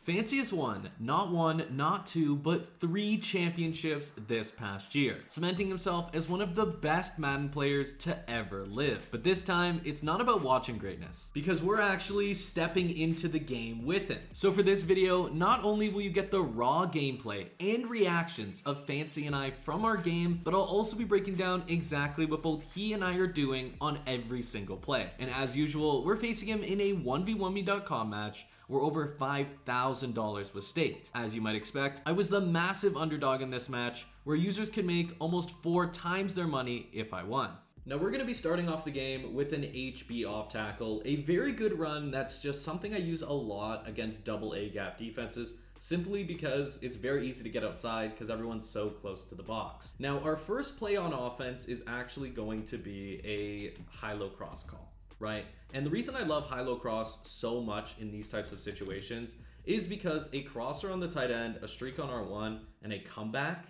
Fancy has won not one, not two, but 3 championships this past year, cementing himself as one of the best Madden players to ever live. But this time, it's not about watching greatness, because we're actually stepping into the game with him. So for this video, not only will you get the raw gameplay and reactions of Fancy and I from our game, but I'll also be breaking down exactly what both he and I are doing on every single play. And as usual, we're facing him in a 1v1me.com match where over $5,000 was staked. As you might expect, I was the massive underdog in this match, where users could make almost 4 times their money if I won. Now we're going to be starting off the game with an HB off tackle, a very good run that's just something I use a lot against double A gap defenses, simply because it's very easy to get outside because everyone's so close to the box. Now our first play on offense is actually going to be a high-low cross call, right? And the reason I love high-low cross so much in these types of situations is because a crosser on the tight end, a streak on R1, and a comeback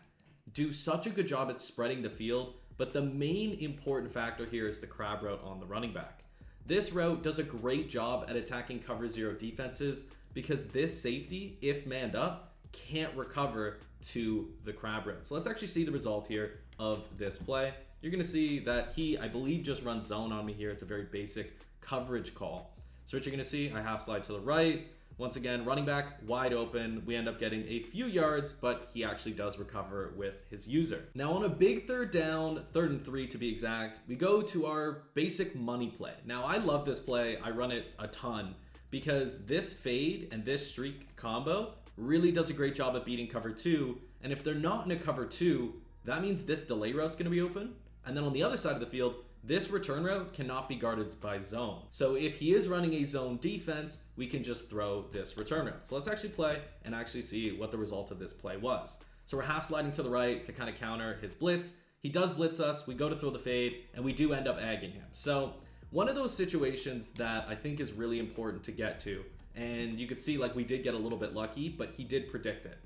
do such a good job at spreading the field, but the main important factor here is the crab route on the running back. This route does a great job at attacking cover 0 defenses because this safety, if manned up, can't recover to the crab route. So let's actually see the result here of this play. You're going to see that he, I believe, just runs zone on me here. It's a very basic coverage call. So what you're going to see, I half slide to the right. Once again, running back wide open. We end up getting a few yards, but he actually does recover with his user. Now on a big third down, 3rd and 3 to be exact, we go to our basic money play. Now I love this play. I run it a ton because this fade and this streak combo really does a great job at beating cover 2. And if they're not in a cover 2, that means this delay route's going to be open. And then on the other side of the field, this return route cannot be guarded by zone. So if he is running a zone defense, we can just throw this return route. So let's actually play and actually see what the result of this play was. So we're half sliding to the right to kind of counter his blitz. He does blitz us. We go to throw the fade and we do end up agging him. So one of those situations that I think is really important to get to, and you could see like we did get a little bit lucky, but he did predict it.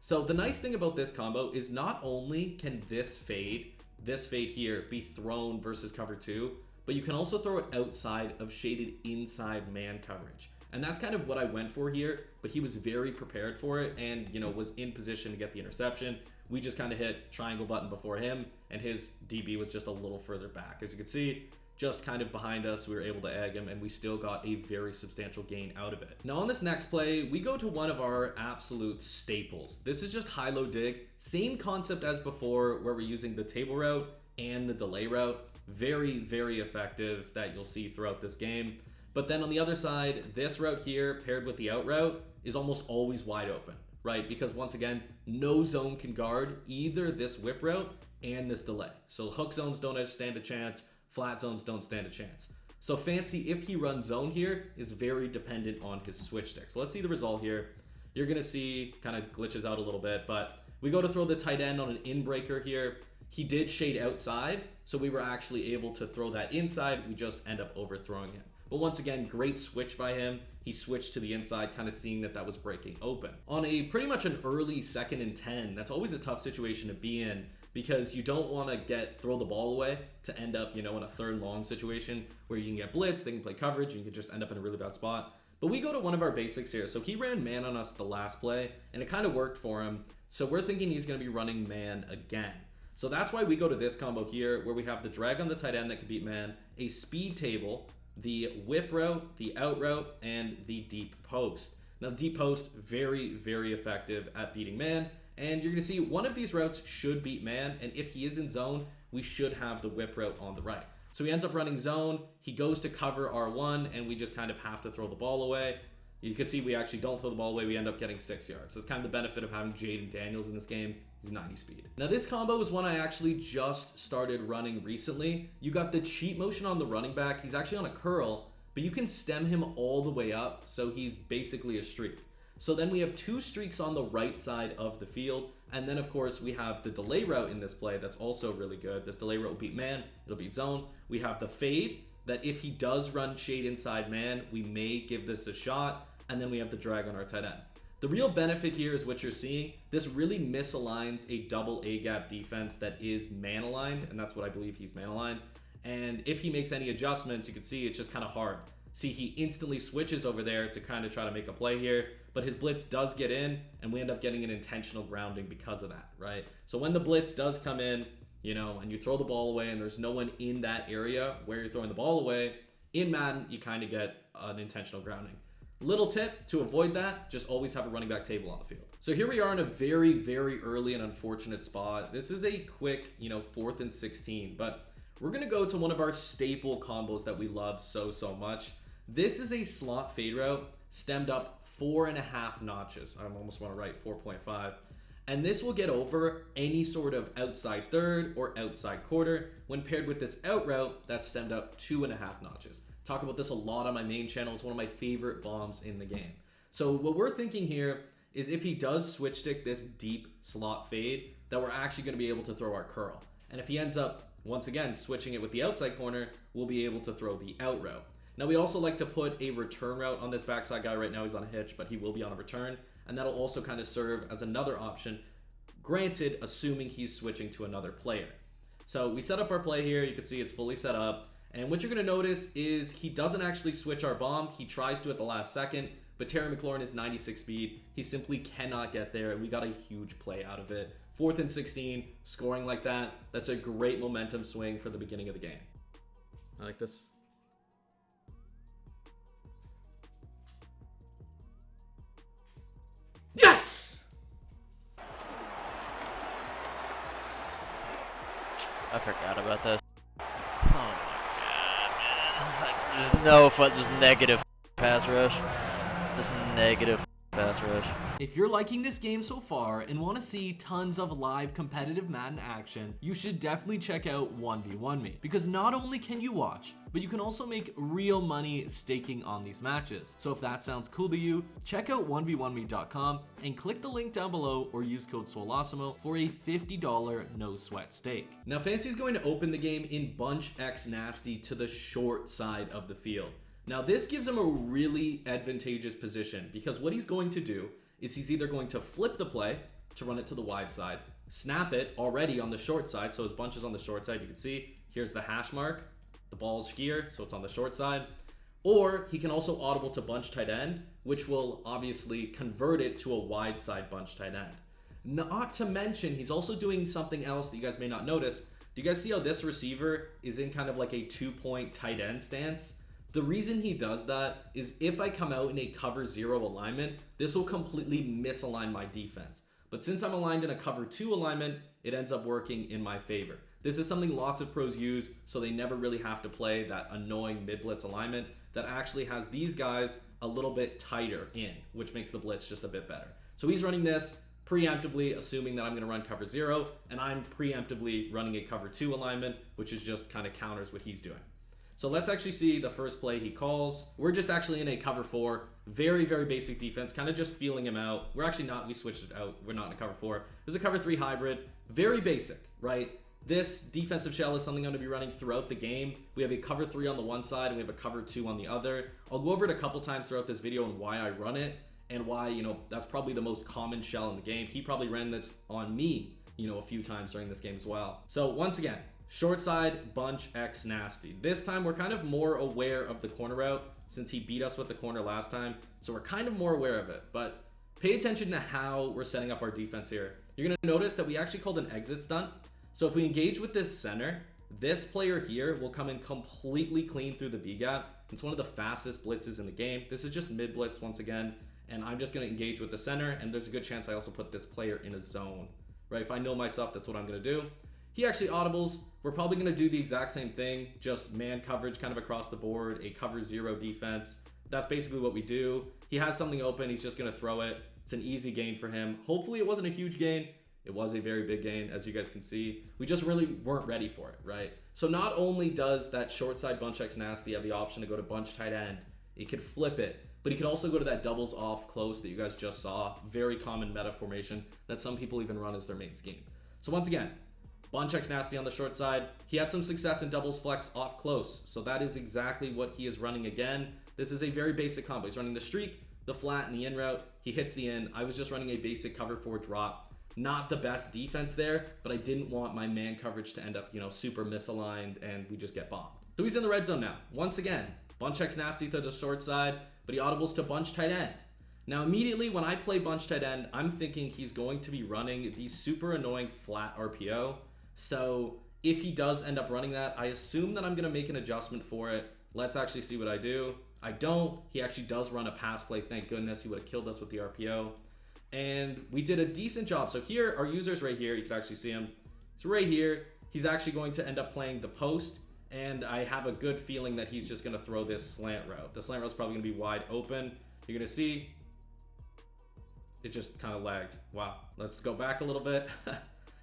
So the nice thing about this combo is not only can this fade here be thrown versus cover 2, but you can also throw it outside of shaded inside man coverage. And that's kind of what I went for here, but he was very prepared for it and, was in position to get the interception. We just kind of hit triangle button before him, and his DB was just a little further back. As you can see, just kind of behind us, we were able to egg him, and we still got a very substantial gain out of it. Now on this next play, we go to one of our absolute staples. This is just high-low dig. Same concept as before, where we're using the table route and the delay route. Very, very effective that you'll see throughout this game. But then on the other side, this route here paired with the out route is almost always wide open, right? Because once again, no zone can guard either this whip route and this delay. So hook zones don't stand a chance. Flat zones don't stand a chance. So Fancy, if he runs zone here, is very dependent on his switch stick. So let's see the result here. You're going to see kind of glitches out a little bit, but we go to throw the tight end on an in breaker here. He did shade outside, so we were actually able to throw that inside. We just end up overthrowing him. But once again, great switch by him. He switched to the inside, kind of seeing that was breaking open. On a pretty much an early 2nd and 10, that's always a tough situation to be in, because you don't want to throw the ball away to end up, in a 3rd and long situation where you can get blitz, they can play coverage, and you can just end up in a really bad spot. But we go to one of our basics here. So he ran man on us the last play, and it kind of worked for him. So we're thinking he's going to be running man again. So that's why we go to this combo here, where we have the drag on the tight end that can beat man, a speed table, the whip route, the out route, and the deep post. Now, deep post, very, very effective at beating man. And you're going to see one of these routes should beat man, and if he is in zone, we should have the whip route on the right. So he ends up running zone, he goes to cover R1, and we just kind of have to throw the ball away. You can see we actually don't throw the ball away, we end up getting 6 yards. That's kind of the benefit of having Jaden Daniels in this game. He's 90 speed. Now this combo is one I actually just started running recently. You got the cheat motion on the running back. He's actually on a curl, but you can stem him all the way up, so he's basically a streak. So then we have 2 streaks on the right side of the field. And then of course we have the delay route in this play that's also really good. This delay route will beat man, it'll beat zone. We have the fade that if he does run shade inside man, we may give this a shot. And then we have the drag on our tight end. The real benefit here is what you're seeing. This really misaligns a double A gap defense that is man aligned. And that's what I believe, he's man aligned. And if he makes any adjustments, you can see it's just kind of hard. See, he instantly switches over there to kind of try to make a play here. but his blitz does get in, and we end up getting an intentional grounding because of that, right? So when the blitz does come in, and you throw the ball away and there's no one in that area where you're throwing the ball away, in Madden, you kind of get an intentional grounding. Little tip to avoid that, just always have a running back table on the field. So here we are in a very, very early and unfortunate spot. This is a quick, 4th and 16, but we're going to go to one of our staple combos that we love so much. This is a slot fade route stemmed up 4.5 notches. I almost want to write 4.5. And this will get over any sort of outside third or outside quarter when paired with this out route that's stemmed up 2.5 notches. Talk about this a lot on my main channel. It's one of my favorite bombs in the game. So what we're thinking here is if he does switch stick this deep slot fade, that we're actually going to be able to throw our curl. And if he ends up, once again, switching it with the outside corner, we'll be able to throw the out route. Now we also like to put a return route on this backside guy. Right now he's on a hitch, but he will be on a return. And that'll also kind of serve as another option, granted, assuming he's switching to another player. So we set up our play here. You can see it's fully set up. And what you're going to notice is he doesn't actually switch our bomb. He tries to at the last second, but Terry McLaurin is 96 speed. He simply cannot get there, and we got a huge play out of it. 4th and 16, scoring like that. That's a great momentum swing for the beginning of the game. I like this. Yes! I forgot about this. Oh my god, man. No fun, just negative pass rush. Just negative pass rush. If you're liking this game so far and want to see tons of live competitive Madden action, you should definitely check out 1v1 Me, because not only can you watch, but you can also make real money staking on these matches. So if that sounds cool to you, check out 1v1me.com and click the link down below or use code SWOLASIMO for a $50 no sweat stake. Now Fancy's going to open the game in bunch X nasty to the short side of the field. Now this gives him a really advantageous position because what he's going to do is he's either going to flip the play to run it to the wide side, snap it already on the short side, so his bunch is on the short side. You can see here's the hash mark, the ball's here, so it's on the short side. Or he can also audible to bunch tight end, which will obviously convert it to a wide side bunch tight end. Not to mention, he's also doing something else that you guys may not notice. Do you guys see how this receiver is in kind of like a 2-point tight end stance? The reason he does that is if I come out in a cover 0 alignment, this will completely misalign my defense. But since I'm aligned in a cover 2 alignment, it ends up working in my favor. This is something lots of pros use, so they never really have to play that annoying mid-blitz alignment that actually has these guys a little bit tighter in, which makes the blitz just a bit better. So he's running this preemptively, assuming that I'm going to run cover 0, and I'm preemptively running a cover 2 alignment, which is just kind of counters what he's doing. So let's actually see the first play he calls. We're just actually in a cover 4. Very, very basic defense, kind of just feeling him out. We're actually not, we switched it out. We're not in a cover 4. There's a cover 3 hybrid. Very basic, right? This defensive shell is something I'm going to be running throughout the game. We have a cover 3 on the one side and we have a cover 2 on the other. I'll go over it a couple times throughout this video and why I run it and why, that's probably the most common shell in the game. He probably ran this on me, a few times during this game as well. So once again, short side, bunch X nasty. This time we're kind of more aware of the corner route since he beat us with the corner last time. So we're kind of more aware of it, but pay attention to how we're setting up our defense here. You're going to notice that we actually called an exit stunt. So if we engage with this center, this player here will come in completely clean through the B gap. It's one of the fastest blitzes in the game. This is just mid blitz once again, and I'm just going to engage with the center, and there's a good chance I also put this player in a zone, right? If I know myself, that's what I'm going to do. He actually audibles. We're probably going to do the exact same thing, just man coverage kind of across the board, a cover 0 defense. That's basically what we do. He has something open. He's just going to throw it. It's an easy gain for him. Hopefully it wasn't a huge gain. It was a very big gain, as you guys can see. We just really weren't ready for it, right? So not only does that short side bunch X nasty have the option to go to bunch tight end, he could flip it, but he could also go to that doubles off close that you guys just saw. Very common meta formation that some people even run as their main scheme. So once again, bunch X nasty on the short side. He had some success in doubles flex off close. So that is exactly what he is running again. This is a very basic combo. He's running the streak, the flat, and the in route. He hits the in. I was just running a basic cover 4 drop. Not the best defense there, but I didn't want my man coverage to end up, super misaligned and we just get bombed. So he's in the red zone now. Once again, bunch X nasty to the short side, but he audibles to bunch tight end. Now, immediately when I play bunch tight end, I'm thinking he's going to be running the super annoying flat RPO. So if he does end up running that, I assume that I'm going to make an adjustment for it. Let's actually see what I do. I don't. He actually does run a pass play. Thank goodness. He would have killed us with the RPO. And we did a decent job. So here, our user's right here. You can actually see him. So right here, he's actually going to end up playing the post. And I have a good feeling that he's just going to throw this slant route. The slant route's probably going to be wide open. You're going to see it just kind of lagged. Wow. Let's go back a little bit.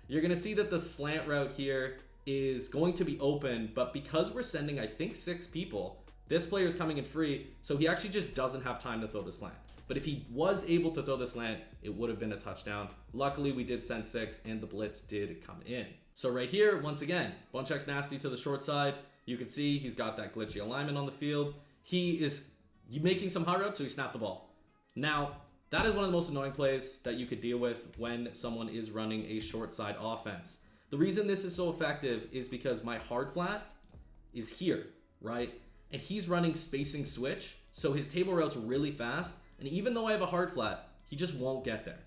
You're going to see that the slant route here is going to be open, but because we're sending, I think, 6 people, this player is coming in free, so he actually just doesn't have time to throw the slant. But if he was able to throw the slant, it would have been a touchdown. Luckily, we did send 6, and the blitz did come in. So right here, once again, Bunch X Nasty to the short side. You can see he's got that glitchy alignment on the field. He is making some hard routes, so he snapped the ball. Now, that is one of the most annoying plays that you could deal with when someone is running a short side offense. The reason this is so effective is because my hard flat is here, right? And he's running spacing switch, so his table route's really fast. And even though I have a hard flat, he just won't get there.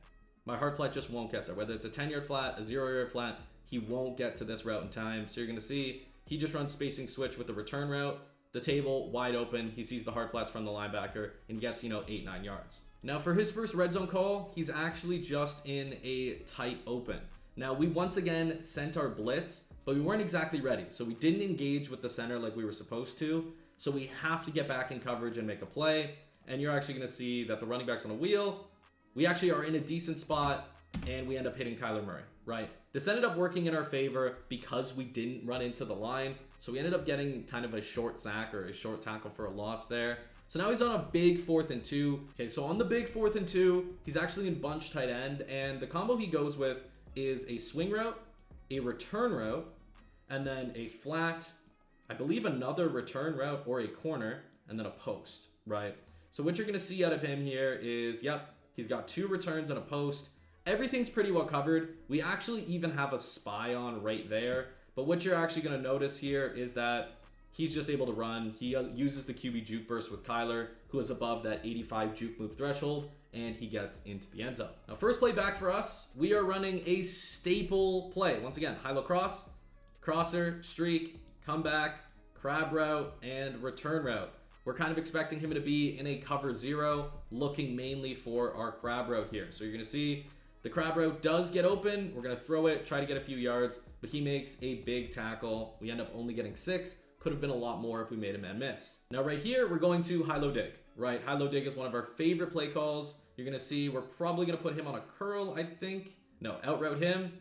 My hard flat just won't get there. Whether it's a 10-yard flat, a 0-yard flat, he won't get to this route in time. So you're going to see he just runs spacing switch with the return route. The table wide open. He sees the hard flats from the linebacker and gets, 8-9 yards. Now for his first red zone call, he's actually just in a tight open. Now we once again sent our blitz, but we weren't exactly ready. So we didn't engage with the center like we were supposed to. So we have to get back in coverage and make a play. And you're actually going to see that the running back's on a wheel. We actually are in a decent spot and we end up hitting Kyler Murray, right? This ended up working in our favor because we didn't run into the line. So we ended up getting kind of a short sack or a short tackle for a loss there. So now he's on a big 4th and 2. Okay, so on the big 4th and 2, he's actually in bunch tight end. And the combo he goes with is a swing route, a return route, and then a flat, I believe another return route or a corner, and then a post, right? So what you're going to see out of him here is, yep, he's got 2 returns and a post. Everything's pretty well covered. We actually even have a spy on right there. But what you're actually going to notice here is that he's just able to run. He uses the QB juke burst with Kyler, who is above that 85 juke move threshold, and he gets into the end zone. Now, first play back for us, we are running a staple play. Once again, high-low cross, crosser, streak, comeback, crab route, and return route. We're kind of expecting him to be in a cover 0, looking mainly for our crab route here. So you're going to see the crab route does get open. We're going to throw it, try to get a few yards, but he makes a big tackle. We end up only getting 6. Could have been a lot more if we made a man miss. Now right here, we're going to high-low dig, right? High-low dig is one of our favorite play calls. You're going to see we're probably going to put him on a curl, I think. No, out route him,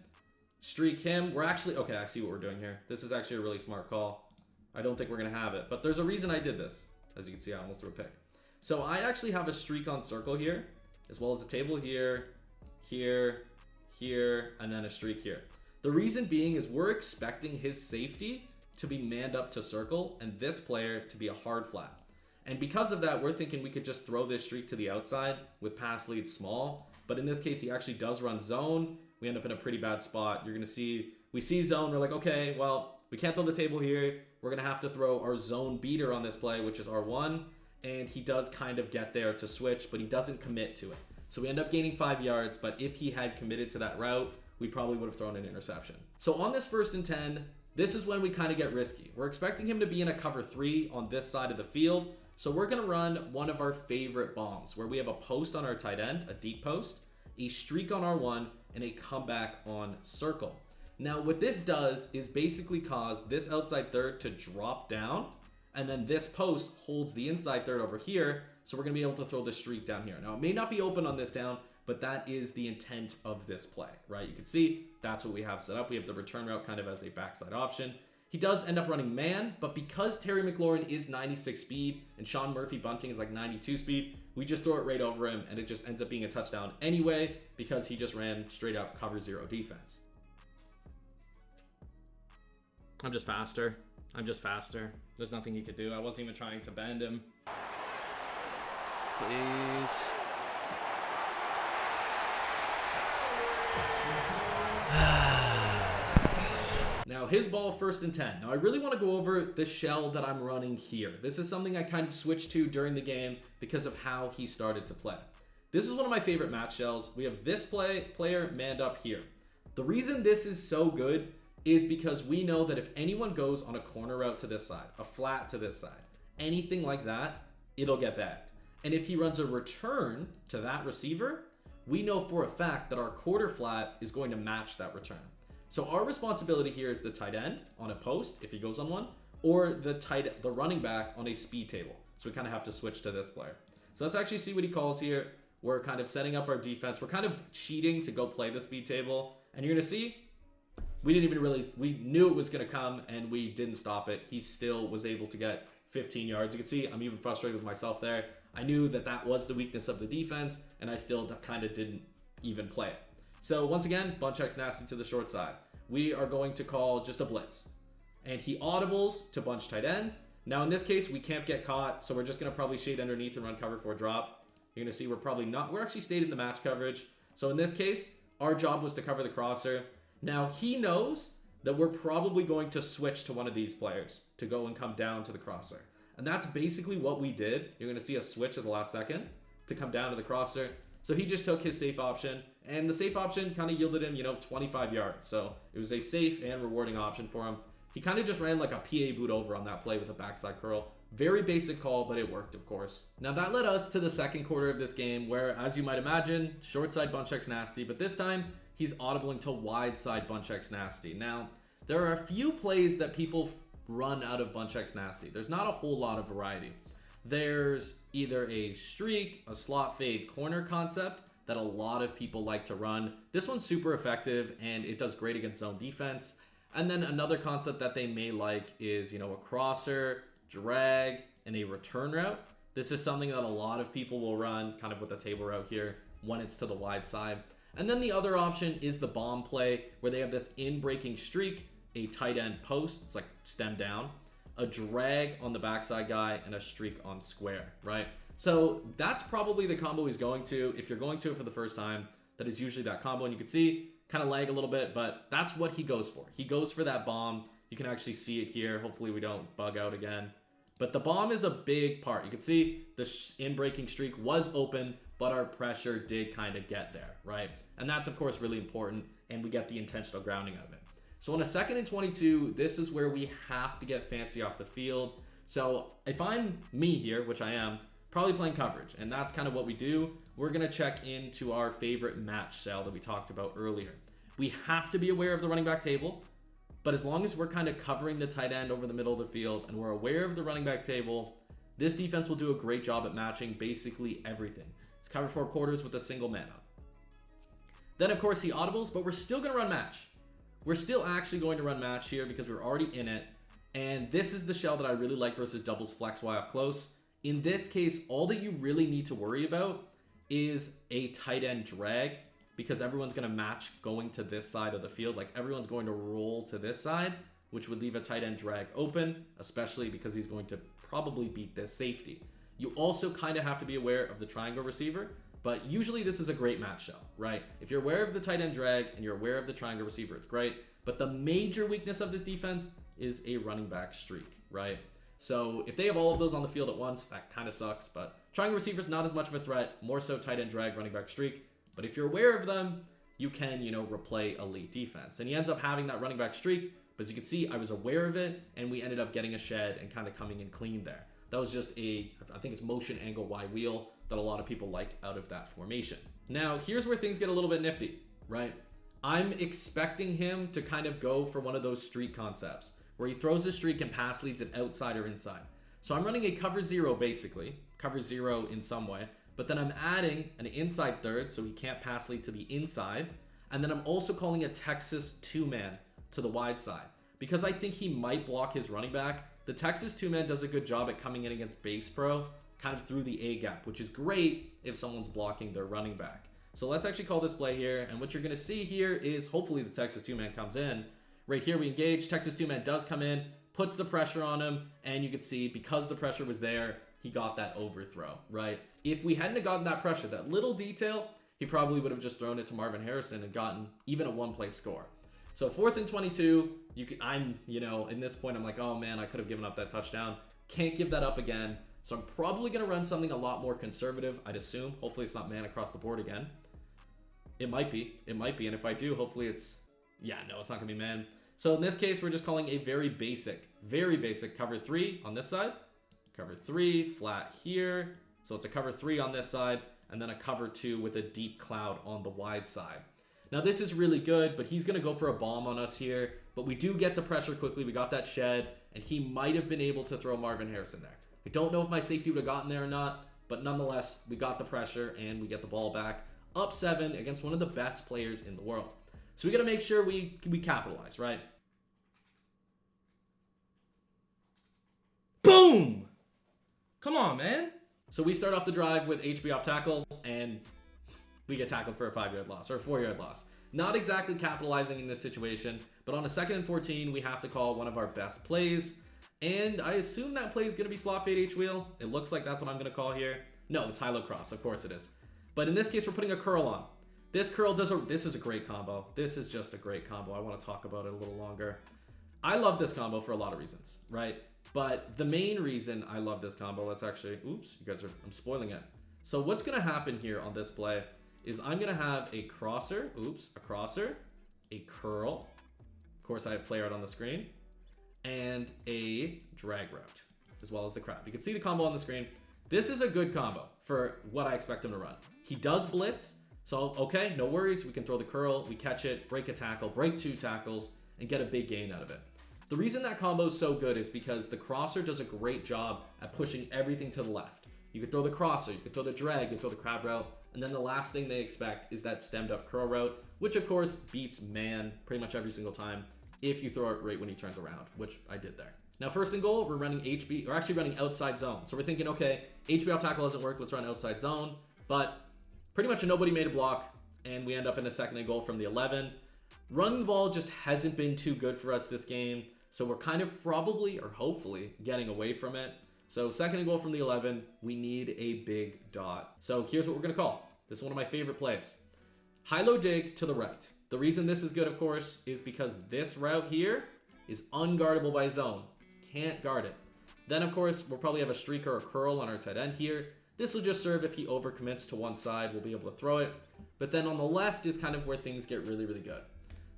streak him. We're actually, okay, I see what we're doing here. This is actually a really smart call. I don't think we're going to have it, but there's a reason I did this. As you can see, I almost threw a pick. So I actually have a streak on circle here, as well as a table here, here, here, and then a streak here. The reason being is we're expecting his safety to be manned up to circle and this player to be a hard flat. And because of that, we're thinking we could just throw this streak to the outside with pass lead small. But in this case, he actually does run zone. We end up in a pretty bad spot. You're going to see, we see zone. We're like, okay, well, we can't throw the table here. We're going to have to throw our zone beater on this play, which is R1. And he does kind of get there to switch, but he doesn't commit to it. So we end up gaining 5 yards. But if he had committed to that route, we probably would have thrown an interception. So on this 1st and 10, this is when we kind of get risky. We're expecting him to be in a cover 3 on this side of the field. So we're going to run one of our favorite bombs where we have a post on our tight end, a deep post, a streak on R1, and a comeback on circle. Now what this does is basically cause this outside third to drop down, and then this post holds the inside third over here. So we're going to be able to throw the streak down here. Now it may not be open on this down, but that is the intent of this play, right? You can see that's what we have set up. We have the return route kind of as a backside option. He does end up running man, but because Terry McLaurin is 96 speed and Sean Murphy Bunting is like 92 speed, we just throw it right over him and it just ends up being a touchdown anyway because he just ran straight up cover 0 defense. I'm just faster. There's nothing he could do. I wasn't even trying to bend him. Please. Now his ball 1st and 10. Now I really want to go over the shell that I'm running here. This is something I kind of switched to during the game because of how he started to play. This is one of my favorite match shells. We have this player manned up here. The reason this is so good is because we know that if anyone goes on a corner route to this side, a flat to this side, anything like that, it'll get bagged. And if he runs a return to that receiver, we know for a fact that our quarter flat is going to match that return. So our responsibility here is the tight end on a post, if he goes on one, or the running back on a speed table. So we kind of have to switch to this player. So let's actually see what he calls here. We're kind of setting up our defense. We're kind of cheating to go play the speed table. And you're going to see, we knew it was going to come and we didn't stop it. He still was able to get 15 yards. You can see I'm even frustrated with myself there. I knew that that was the weakness of the defense and I still kind of didn't even play it. So once again, bunt checks nasty to the short side. We are going to call just a blitz. And he audibles to bunch tight end. Now in this case, we can't get caught. So we're just going to probably shade underneath and run cover for a drop. You're going to see we're actually stayed in the match coverage. So in this case, our job was to cover the crosser. Now he knows that we're probably going to switch to one of these players to go and come down to the crosser. And that's basically what we did. You're going to see a switch at the last second to come down to the crosser. So he just took his safe option, and the safe option kind of yielded him, 25 yards. So it was a safe and rewarding option for him. He kind of just ran like a PA boot over on that play with a backside curl. Very basic call, but it worked, of course. Now that led us to the second quarter of this game where, as you might imagine, short side bunt checks nasty, but this time he's audibling to wide side bunt checks nasty. Now, there are a few plays that people run out of bunt checks nasty. There's not a whole lot of variety. There's either a streak, a slot fade corner concept that a lot of people like to run. This one's super effective and it does great against zone defense. And then another concept that they may like is, a crosser, drag, and a return route. This is something that a lot of people will run kind of with a table route here when it's to the wide side. And then the other option is the bomb play where they have this in-breaking streak, a tight end post, it's like stem down, a drag on the backside guy, and a streak on square, right? So that's probably the combo he's going to. If you're going to it for the first time, that is usually that combo. And you can see, kind of lag a little bit, but that's what he goes for. He goes for that bomb. You can actually see it here. Hopefully we don't bug out again. But the bomb is a big part. You can see the in-breaking streak was open, but our pressure did kind of get there, right? And that's, of course, really important, and we get the intentional grounding out of it. So on a 2nd and 22, this is where we have to get fancy off the field. So if I'm me here, which I am, probably playing coverage, and that's kind of what we do. We're going to check into our favorite match cell that we talked about earlier. We have to be aware of the running back table, but as long as we're kind of covering the tight end over the middle of the field and we're aware of the running back table, this defense will do a great job at matching basically everything. It's cover 4 quarters with a single man up. Then, of course, he audibles, but we're still going to run match. We're still actually going to run match here because we're already in it. And this is the shell that I really like versus doubles flex Y off close. In this case, all that you really need to worry about is a tight end drag because everyone's going to match going to this side of the field. Like everyone's going to roll to this side, which would leave a tight end drag open, especially because he's going to probably beat this safety. You also kind of have to be aware of the triangle receiver, but usually this is a great match shell, right? If you're aware of the tight end drag and you're aware of the triangle receiver, it's great. But the major weakness of this defense is a running back streak, right? So if they have all of those on the field at once, that kind of sucks. But triangle receiver is not as much of a threat, more so tight end drag, running back streak. But if you're aware of them, you can, replay elite defense. And he ends up having that running back streak. But as you can see, I was aware of it, and we ended up getting a shed and kind of coming in clean there. That was just I think it's motion angle Y wheel that a lot of people like out of that formation. Now, here's where things get a little bit nifty, right? I'm expecting him to kind of go for one of those streak concepts where he throws a streak and pass leads it outside or inside. So I'm running a cover 0 basically, cover 0 in some way, but then I'm adding an inside third so he can't pass lead to the inside. And then I'm also calling a Texas 2-man to the wide side because I think he might block his running back. The Texas 2-man does a good job at coming in against base pro kind of through the A gap, which is great if someone's blocking their running back. So let's actually call this play here. And what you're going to see here is hopefully the Texas 2-man comes in. Right here we engage. Texas 2-man does come in, puts the pressure on him, and you can see because the pressure was there, he got that overthrow, right? If we hadn't have gotten that pressure, that little detail, he probably would have just thrown it to Marvin Harrison and gotten even a one-play score. So 4th and 22, in this point, I'm like, oh man, I could have given up that touchdown. Can't give that up again. So I'm probably going to run something a lot more conservative, I'd assume. Hopefully it's not man across the board again. It might be. It might be. And if I do, hopefully it's... Yeah, no, it's not going to be man. So in this case, we're just calling a very basic cover 3 on this side. Cover 3, flat here. So it's a cover 3 on this side, and then a cover 2 with a deep cloud on the wide side. Now this is really good, but he's going to go for a bomb on us here. But we do get the pressure quickly. We got that shed, and he might have been able to throw Marvin Harrison there. I don't know if my safety would have gotten there or not, but nonetheless, we got the pressure, and we get the ball back. Up 7 against one of the best players in the world. So we got to make sure we capitalize, right? Boom! Come on, man. So we start off the drive with HB off tackle, and we get tackled for a 5-yard loss, or a 4-yard loss. Not exactly capitalizing in this situation, but on a 2nd and 14, we have to call one of our best plays. And I assume that play is going to be slot fade H-wheel. It looks like that's what I'm going to call here. No, it's high-low cross. Of course it is. But in this case, we're putting a curl on. This curl does this is a great combo. This is just a great combo. I want to talk about it a little longer. I love this combo for a lot of reasons, right? But the main reason I love this combo, let's actually, oops, I'm spoiling it. So what's going to happen here on this play is I'm going to have a crosser, a curl. Of course, I have player out on the screen, and a drag route, as well as the crab. You can see the combo on the screen. This is a good combo for what I expect him to run. He does blitz, so okay, no worries. We can throw the curl, we catch it, break a tackle, break 2 tackles, and get a big gain out of it. The reason that combo is so good is because the crosser does a great job at pushing everything to the left. You could throw the crosser, you could throw the drag, you could throw the crab route, and then the last thing they expect is that stemmed up curl route, which of course beats man pretty much every single time if you throw it right when he turns around, which I did there. Now, 1st and goal, we're running HB, or actually running outside zone. So we're thinking, okay, HB off tackle doesn't work, let's run outside zone. But pretty much nobody made a block, and we end up in a 2nd and goal from the 11. Running the ball just hasn't been too good for us this game, so we're kind of probably, or hopefully, getting away from it. So 2nd and goal from the 11, we need a big dot. So here's what we're going to call. This is one of my favorite plays. High-low dig to the right. The reason this is good, of course, is because this route here is unguardable by zone. Can't guard it. Then, of course, we'll probably have a streak or a curl on our tight end here. This will just serve if he overcommits to one side, we'll be able to throw it. But then on the left is kind of where things get really, really good.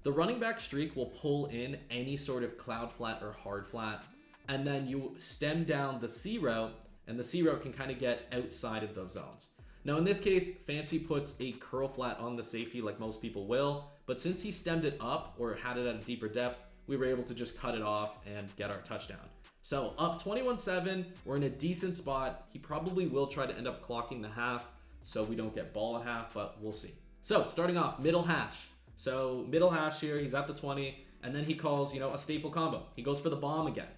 The running back streak will pull in any sort of cloud flat or hard flat, and then you stem down the C route, and the C route can kind of get outside of those zones. Now in this case, Fancy puts a curl flat on the safety like most people will, but since he stemmed it up or had it at a deeper depth, we were able to just cut it off and get our touchdown. So up 21-7, we're in a decent spot. He probably will try to end up clocking the half, so we don't get ball at half, but we'll see. So starting off, middle hash. So middle hash here, he's at the 20, and then he calls, a staple combo. He goes for the bomb again.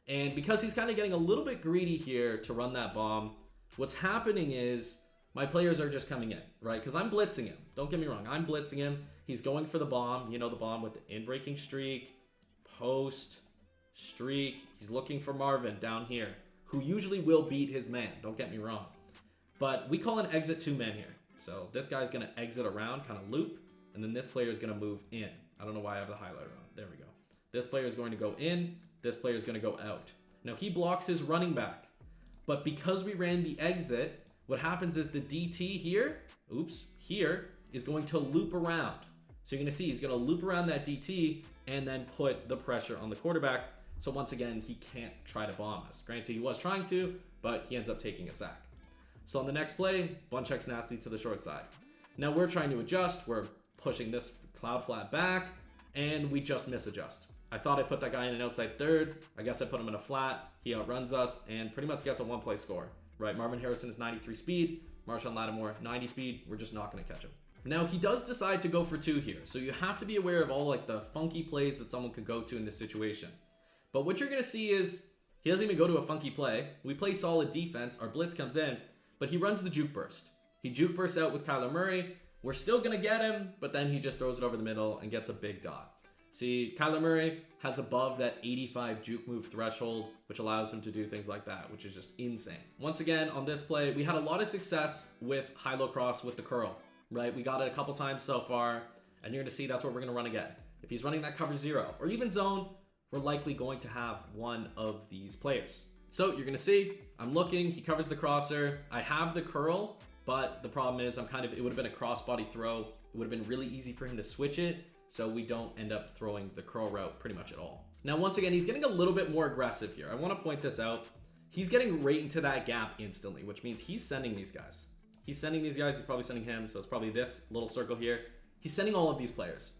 And because he's kind of getting a little bit greedy here to run that bomb, what's happening is my players are just coming in, right? Because I'm blitzing him. Don't get me wrong. I'm blitzing him. He's going for the bomb. The bomb with the in-breaking streak, post, streak. He's looking for Marvin down here, who usually will beat his man. Don't get me wrong. But we call an exit 2-man here. So this guy's going to exit around, kind of loop, and then this player is going to move in. I don't know why I have the highlighter on. There we go. This player is going to go in. This player is going to go out. Now he blocks his running back. But because we ran the exit, what happens is the DT here, here, is going to loop around. So you're going to see he's going to loop around that DT and then put the pressure on the quarterback. So once again, he can't try to bomb us. Granted, he was trying to, but he ends up taking a sack. So on the next play, one checks nasty to the short side. Now we're trying to adjust. We're pushing this cloud flat back, and we just misadjust. I thought I put that guy in an outside third. I guess I put him in a flat. He outruns us and pretty much gets a one-play score. Right, Marvin Harrison is 93 speed. Marshawn Lattimore, 90 speed. We're just not going to catch him. Now, he does decide to go for 2 here. So you have to be aware of all the funky plays that someone could go to in this situation. But what you're going to see is he doesn't even go to a funky play. We play solid defense. Our blitz comes in, but he runs the juke burst. He juke bursts out with Kyler Murray. We're still going to get him, but then he just throws it over the middle and gets a big dot. See, Kyler Murray has above that 85 juke move threshold, which allows him to do things like that, which is just insane. Once again, on this play, we had a lot of success with high-low cross with the curl, right? We got it a couple times so far, and you're going to see that's what we're going to run again. If he's running that cover 0 or even zone, we're likely going to have one of these players. So you're going to see I'm looking, he covers the crosser. I have the curl, but the problem is it would have been a crossbody throw. It would have been really easy for him to switch it, so we don't end up throwing the curl route pretty much at all. Now, once again, he's getting a little bit more aggressive here. I want to point this out. He's getting right into that gap instantly, which means he's sending these guys. He's probably sending him, so it's probably this little circle here. He's sending all of these players,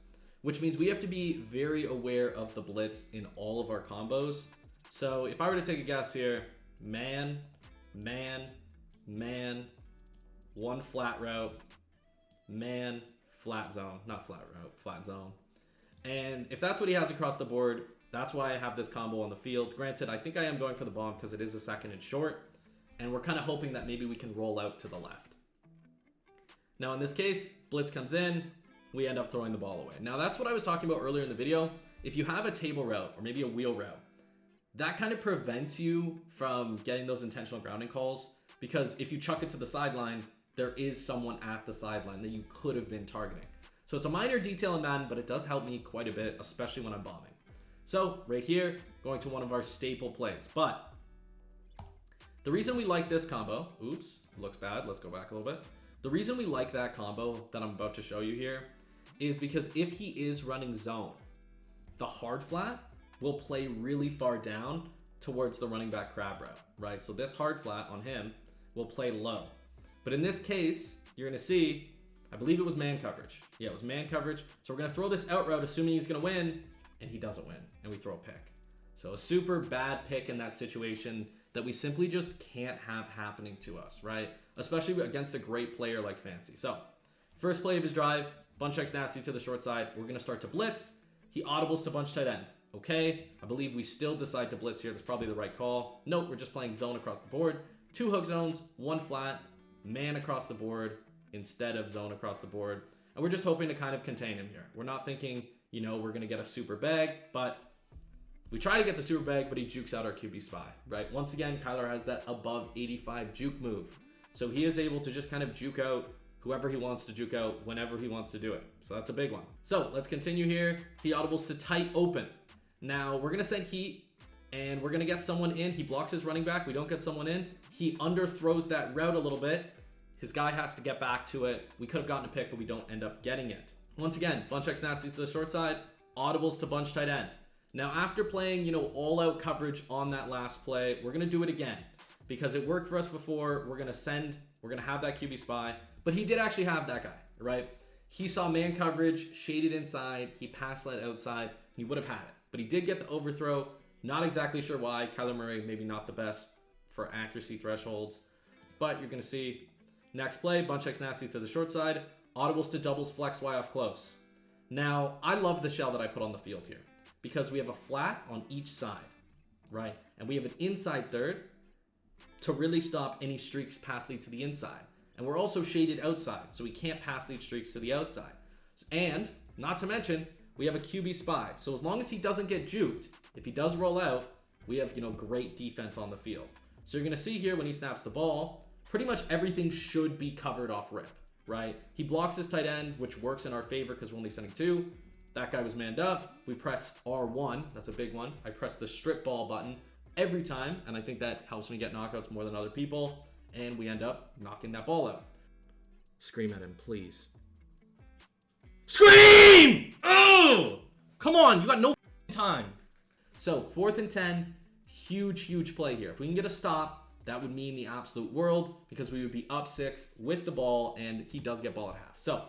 which means we have to be very aware of the blitz in all of our combos. So if I were to take a guess here, man, man, man, one flat route, man, flat zone, not flat route, flat zone. And if that's what he has across the board, that's why I have this combo on the field. Granted, I think I am going for the bomb because it is a second and short, and we're kind of hoping that maybe we can roll out to the left. Now in this case, blitz comes in, we end up throwing the ball away. Now that's what I was talking about earlier in the video. If you have a table route or maybe a wheel route, that kind of prevents you from getting those intentional grounding calls, because if you chuck it to the sideline, there is someone at the sideline that you could have been targeting. So it's a minor detail in Madden, but it does help me quite a bit, especially when I'm bombing. So right here, going to one of our staple plays. But the reason we like this combo, oops, looks bad. Let's go back a little bit. The reason we like that combo that I'm about to show you here is because if he is running zone, the hard flat will play really far down towards the running back crab route, right? So this hard flat on him will play low. But in this case, you're gonna see, I believe it was man coverage. Yeah, it was man coverage. So we're gonna throw this out route assuming he's gonna win, and he doesn't win, and we throw a pick. So a super bad pick in that situation that we simply just can't have happening to us, right? Especially against a great player like Fancy. So first play of his drive, bunch checks nasty to the short side. We're gonna start to blitz. He audibles to bunch tight end. Okay, I believe we still decide to blitz here. That's probably the right call. Nope, we're just playing zone across the board. 2 hook zones, 1 flat, man across the board instead of zone across the board. And we're just hoping to kind of contain him here. We're not thinking, you know, we're gonna get a super bag, but we try to get the super bag, but he jukes out our QB spy, right? Once again, Kyler has that above 85 juke move. So he is able to just kind of juke out whoever he wants to juke out whenever he wants to do it. So that's a big one. So let's continue here. He audibles to tight open. Now we're gonna send heat and we're gonna get someone in. He blocks his running back. We don't get someone in. He underthrows that route a little bit. His guy has to get back to it. We could have gotten a pick, but we don't end up getting it. Once again, bunch X nasty to the short side, audibles to bunch tight end. Now after playing, you know, all out coverage on that last play, we're gonna do it again because it worked for us before. We're gonna have that QB spy, but he did actually have that guy, right? He saw man coverage, shaded inside, he pass led outside, he would have had it. But he did get the overthrow. Not exactly sure why. Kyler Murray, maybe not the best for accuracy thresholds. But you're going to see next play, bunch X nasty to the short side. Audibles to doubles, flex Y off close. Now, I love the shell that I put on the field here because we have a flat on each side, right? And we have an inside third to really stop any streaks pass lead to the inside. And we're also shaded outside, so we can't pass lead streaks to the outside. And, not to mention, we have a QB spy. So as long as he doesn't get juked, if he does roll out, we have, you know, great defense on the field. So you're going to see here when he snaps the ball, pretty much everything should be covered off rip, right? He blocks his tight end, which works in our favor because we're only sending 2. That guy was manned up. We press R1. That's a big one. I press the strip ball button every time, and I think that helps me get knockouts more than other people, and we end up knocking that ball out. Scream at him, please. Scream! Oh! Come on, you got no time. So, 4th and 10, huge play here. If we can get a stop, that would mean the absolute world because we would be up 6 with the ball, and he does get ball at half. So,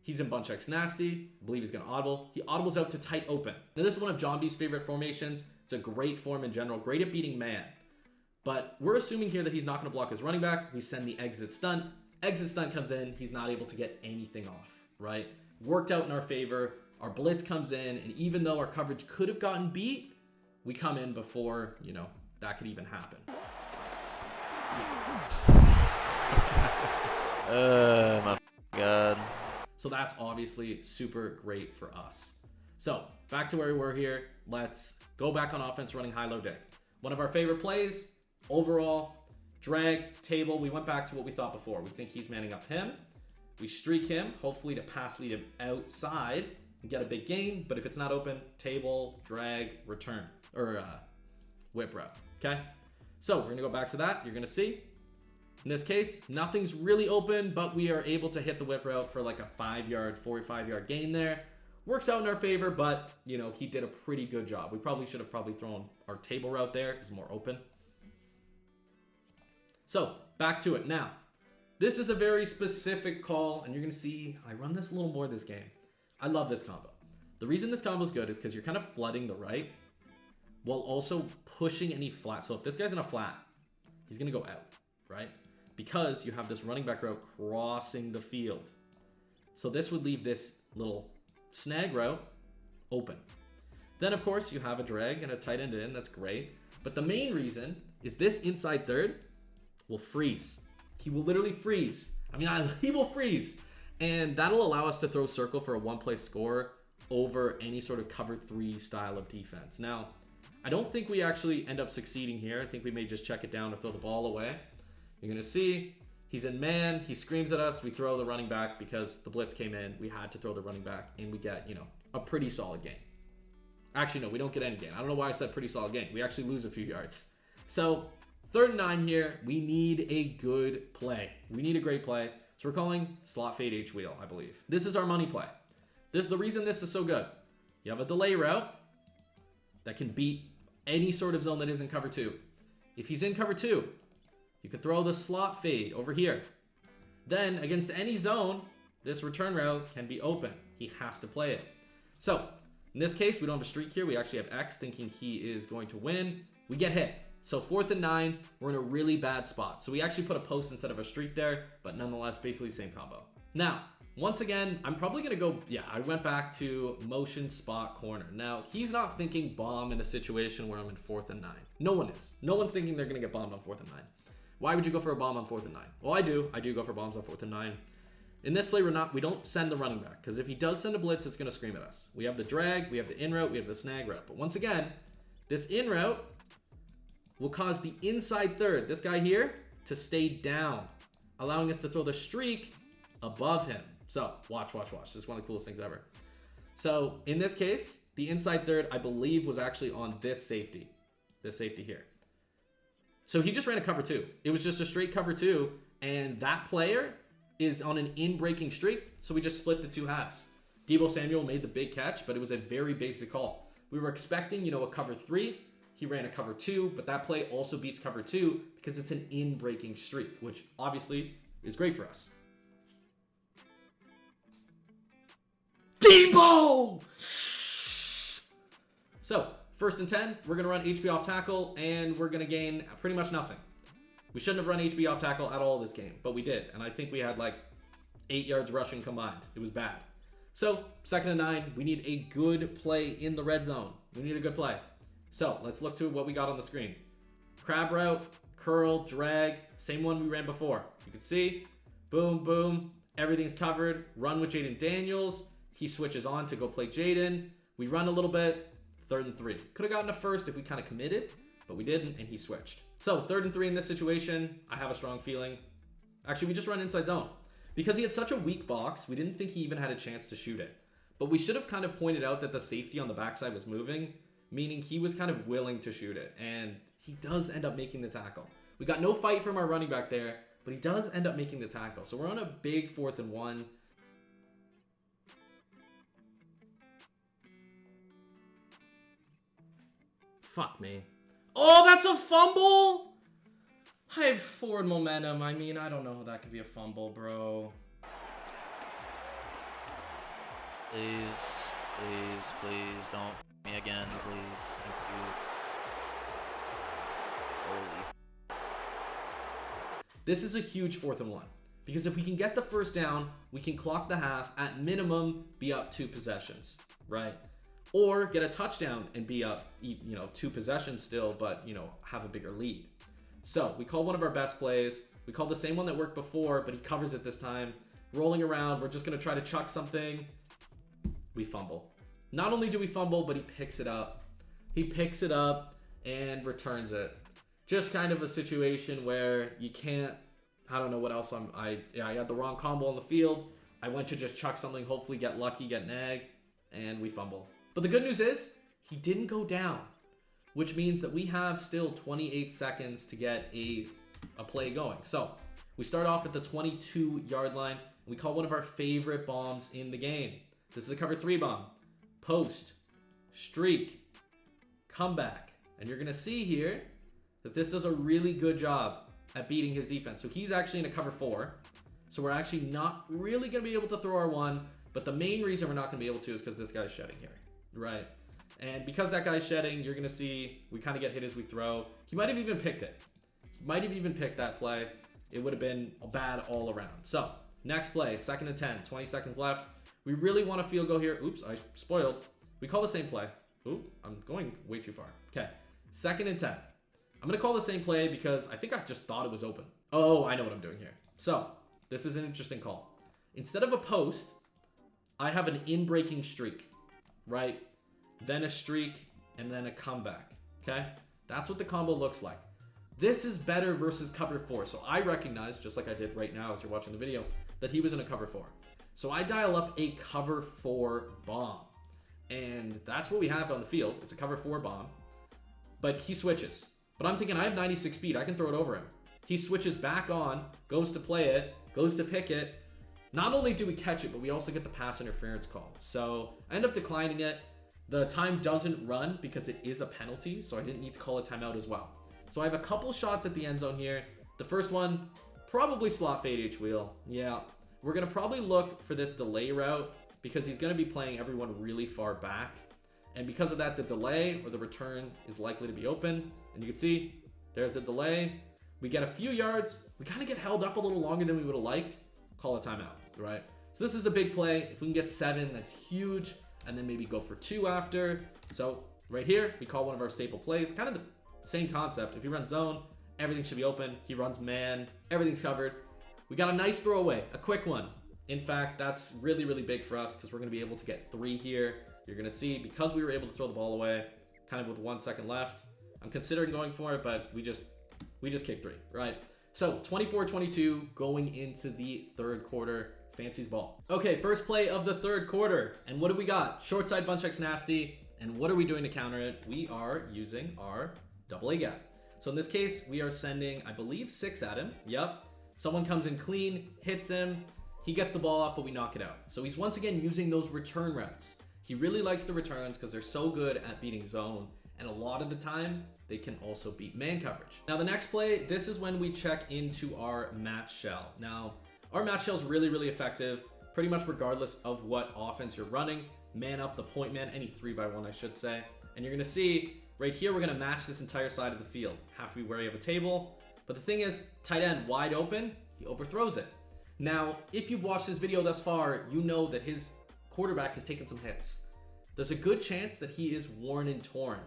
he's in bunch X nasty. I believe he's going to audible. He audibles out to tight open. Now, this is one of John B's favorite formations. It's a great form in general, great at beating man. But we're assuming here that he's not going to block his running back. We send the exit stunt. Exit stunt comes in. He's not able to get anything off, right? Worked out in our favor. Our blitz comes in, and even though our coverage could have gotten beat, we come in before, you know, that could even happen. My God. So that's obviously super great for us. So back to where we were here. Let's go back on offense running high-low dig. One of our favorite plays, overall, drag, table. We went back to what we thought before. We think he's manning up him. We streak him, hopefully to pass lead him outside and get a big gain. But if it's not open, table, drag, return, or whip route, okay? So we're going to go back to that. You're going to see, in this case, nothing's really open, but we are able to hit the whip route for like a 5-yard, 45-yard gain there. Works out in our favor, but, you know, he did a pretty good job. We probably should have thrown our table route there. It's more open. So, back to it. Now, this is a very specific call, and you're going to see I run this a little more this game. I love this combo. The reason this combo is good is because you're kind of flooding the right while also pushing any flat. So if this guy's in a flat, he's going to go out, right? Because you have this running back route crossing the field. So this would leave this little snag route open. Then, of course, you have a drag and a tight end in. That's great. But the main reason is this inside third will freeze. He will literally freeze. I mean, he will freeze. And that'll allow us to throw circle for a one-play score over any sort of cover 3 style of defense. Now, I don't think we actually end up succeeding here. I think we may just check it down to throw the ball away. You're going to see he's in man. He screams at us. We throw the running back because the blitz came in. We had to throw the running back, and we get, you know, a pretty solid gain. Actually, no, we don't get any gain. I don't know why I said pretty solid gain. We actually lose a few yards. So 3rd and 9 here. We need a good play. We need a great play. So we're calling slot fade H wheel, I believe. This is our money play. This is the reason this is so good. You have a delay route that can beat any sort of zone that isn't cover 2. If he's in cover 2, you could throw the slot fade over here. Then against any zone, this return route can be open. He has to play it. So in this case, we don't have a streak here. We actually have X thinking he is going to win. We get hit. So 4th and 9, we're in a really bad spot. So we actually put a post instead of a streak there, but nonetheless, basically same combo. Now, once again, I'm probably going to go, I went back to motion spot corner. Now, he's not thinking bomb in a situation where I'm in 4th and 9. No one is. No one's thinking they're going to get bombed on 4th and 9. Why would you go for a bomb on 4th and 9? Well, I do. I do go for bombs on 4th and 9. In this play, we don't send the running back, because if he does send a blitz, it's going to scream at us. We have the drag, we have the in route, we have the snag route. But once again, this in route will cause the inside third, this guy here, to stay down, allowing us to throw the streak above him. So watch. This is one of the coolest things ever. So in this case, the inside third, I believe, was actually on this safety here. So he just ran a cover 2. It was just a straight cover 2, and that player is on an in-breaking streak, so we just split the 2 halves. Deebo Samuel made the big catch, but it was a very basic call. We were expecting, you know, a cover 3. He ran a cover 2, but that play also beats cover 2 because it's an in-breaking streak, which obviously is great for us. Deebo! So, 1st and 10, we're going to run HB off tackle, and we're going to gain pretty much nothing. We shouldn't have run HB off tackle at all this game, but we did. And I think we had like 8 yards rushing combined. It was bad. So, 2nd and 9, we need a good play in the red zone. We need a good play. So, let's look to what we got on the screen. Crab route, curl, drag, same one we ran before. You can see, boom, boom, everything's covered. Run with Jaden Daniels. He switches on to go play Jaden. We run a little bit, 3rd and 3. Could have gotten a first if we kind of committed, but we didn't, and he switched. So 3rd and 3 in this situation, I have a strong feeling. Actually, we just run inside zone. Because he had such a weak box, we didn't think he even had a chance to shoot it. But we should have kind of pointed out that the safety on the backside was moving, meaning he was kind of willing to shoot it. And he does end up making the tackle. We got no fight from our running back there, but he does end up making the tackle. So we're on a big 4th and 1. Fuck me. Oh, that's a fumble? I have forward momentum. I mean, I don't know how that could be a fumble, bro. Please, don't f me again, please. Thank you. Holy. This is a huge 4th and 1. Because if we can get the first down, we can clock the half, at minimum, be up 2 possessions, right? Or get a touchdown and be up, 2 possessions still, but, have a bigger lead. So we call one of our best plays. We call the same one that worked before, but he covers it this time. Rolling around, we're just going to try to chuck something. We fumble. Not only do we fumble, but he picks it up. He picks it up and returns it. Just kind of a situation where you can't, I don't know what else I had the wrong combo on the field. I went to just chuck something, hopefully get lucky, get nag, and we fumble. But the good news is, he didn't go down, which means that we have still 28 seconds to get a play going. So we start off at the 22-yard line. We call one of our favorite bombs in the game. This is a cover 3 bomb. Post, streak, comeback. And you're going to see here that this does a really good job at beating his defense. So he's actually in a cover 4. So we're actually not really going to be able to throw our 1. But the main reason we're not going to be able to is because this guy's shedding here. Right? And because that guy's shedding, you're going to see we kind of get hit as we throw. He might have even picked it. He might have even picked that play. It would have been bad all around. So next play, 2nd and 10, 20 seconds left. We really want a field goal here. Oops, I spoiled. We call the same play. Oop, I'm going way too far. Okay, 2nd and 10. I'm going to call the same play because I think I just thought it was open. Oh, I know what I'm doing here. So this is an interesting call. Instead of a post, I have an in-breaking streak, right? Then a streak, and then a comeback, okay? That's what the combo looks like. This is better versus cover 4. So I recognize, just like I did right now as you're watching the video, that he was in a cover 4. So I dial up a cover 4 bomb. And that's what we have on the field. It's a cover 4 bomb. But he switches. But I'm thinking I have 96 speed. I can throw it over him. He switches back on, goes to play it, goes to pick it. Not only do we catch it, but we also get the pass interference call. So I end up declining it. The time doesn't run because it is a penalty. So I didn't need to call a timeout as well. So I have a couple shots at the end zone here. The first one, probably slot fade H wheel. Yeah, we're going to probably look for this delay route because he's going to be playing everyone really far back. And because of that, the delay or the return is likely to be open. And you can see there's a delay. We get a few yards. We kind of get held up a little longer than we would have liked. Call a timeout, right? So this is a big play. If we can get 7, that's huge. And then maybe go for 2 after. So right here, we call one of our staple plays. Kind of the same concept. If he runs zone, everything should be open. He runs man, everything's covered. We got a nice throwaway, a quick one. In fact, that's really, really big for us because we're going to be able to get 3 here. You're going to see because we were able to throw the ball away, kind of with 1 second left. I'm considering going for it, but we just kicked 3, right? So 24-22 going into the 3rd quarter. Fancy's ball. Okay, first play of the 3rd quarter. And what do we got? Short side bunch X nasty. And what are we doing to counter it? We are using our double A gap. So in this case, we are sending, I believe, 6 at him. Yep. Someone comes in clean, hits him. He gets the ball off, but we knock it out. So he's once again using those return routes. He really likes the returns because they're so good at beating zone. And a lot of the time, they can also beat man coverage. Now the next play, this is when we check into our match shell. Now, our match shell is really, really effective, pretty much regardless of what offense you're running. Man up, the point man, any 3x1, I should say. And you're going to see right here, we're going to match this entire side of the field. Have to be wary of a table. But the thing is, tight end wide open, he overthrows it. Now, if you've watched this video thus far, you know that his quarterback has taken some hits. There's a good chance that he is worn and torn.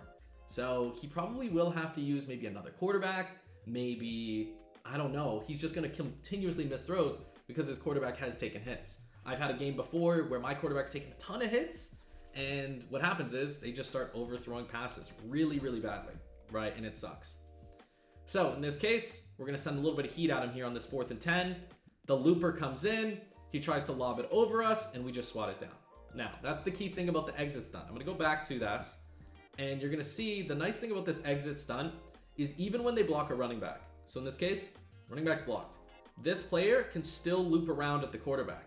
So he probably will have to use maybe another quarterback, maybe, I don't know. He's just going to continuously miss throws because his quarterback has taken hits. I've had a game before where my quarterback's taken a ton of hits, and what happens is they just start overthrowing passes really, really badly, right? And it sucks. So in this case, we're going to send a little bit of heat at him here on this 4th and 10. The looper comes in, he tries to lob it over us, and we just swat it down. Now, that's the key thing about the exit stunt. I'm going to go back to this, and you're going to see the nice thing about this exit stunt is even when they block a running back. So in this case, running back's blocked. This player can still loop around at the quarterback.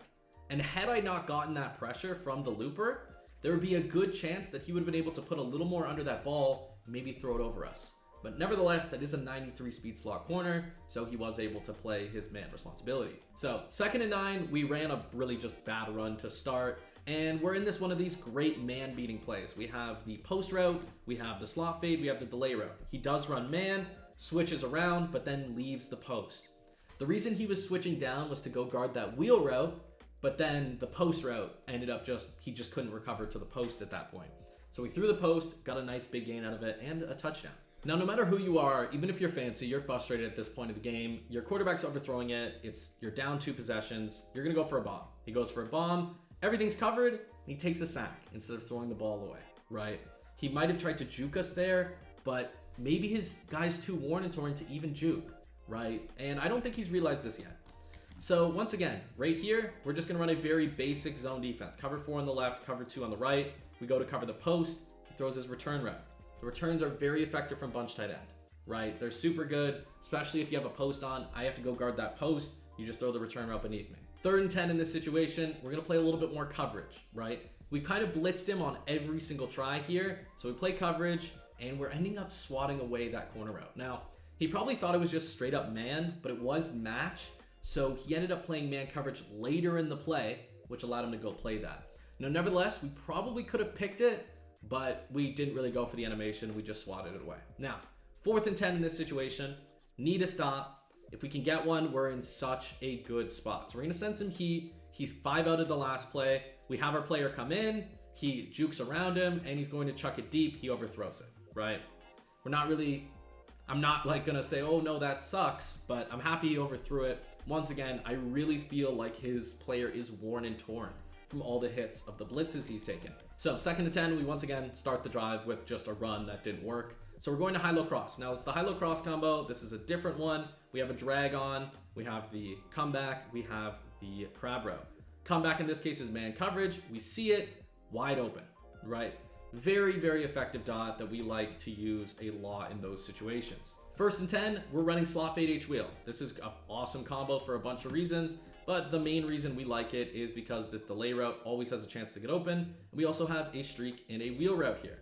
And had I not gotten that pressure from the looper, there would be a good chance that he would have been able to put a little more under that ball, maybe throw it over us. But nevertheless, that is a 93 speed slot corner, so he was able to play his man responsibility. So 2nd and 9, we ran a really just bad run to start, and we're in this one of these great man beating plays. We have the post route, we have the slot fade, we have the delay route. He does run man, switches around, but then leaves the post. The reason he was switching down was to go guard that wheel route, but then the post route ended up he just couldn't recover to the post at that point. So we threw the post, got a nice big gain out of it, and a touchdown. Now, no matter who you are, even if you're fancy, you're frustrated at this point of the game, your quarterback's overthrowing it, you're down 2 possessions, you're gonna go for a bomb. He goes for a bomb, everything's covered, and he takes a sack instead of throwing the ball away, right? He might have tried to juke us there, but maybe his guy's too worn and torn to even juke, right? And I don't think he's realized this yet. So once again, right here, we're just gonna run a very basic zone defense. Cover 4 on the left, cover 2 on the right. We go to cover the post, he throws his return route. The returns are very effective from bunch tight end, right? They're super good, especially if you have a post on. I have to go guard that post. You just throw the return route beneath me. 3rd and 10 in this situation, we're gonna play a little bit more coverage, right? We kind of blitzed him on every single try here. So we play coverage and we're ending up swatting away that corner route. Now, he probably thought it was just straight up man, but it was match. So he ended up playing man coverage later in the play, which allowed him to go play that. Now, nevertheless, we probably could have picked it, but we didn't really go for the animation. We just swatted it away. Now, 4th and 10 in this situation, need a stop. If we can get one, we're in such a good spot. So we're gonna send some heat. He's 5 out of the last play. We have our player come in, he jukes around him, and he's going to chuck it deep. He overthrows it, right? I'm not like gonna say, oh no, that sucks, but I'm happy he overthrew it. Once again, I really feel like his player is worn and torn from all the hits of the blitzes he's taken. So 2nd and 10, we once again start the drive with just a run that didn't work. So we're going to high-low cross. Now it's the high-low cross combo. This is a different one. We have a drag on, we have the comeback, we have the crab row. Comeback in this case is man coverage. We see it wide open, right? Very, very effective dot that we like to use a lot in those situations. 1st and 10, we're running slot fade H wheel. This is an awesome combo for a bunch of reasons, but the main reason we like it is because this delay route always has a chance to get open. We also have a streak in a wheel route here.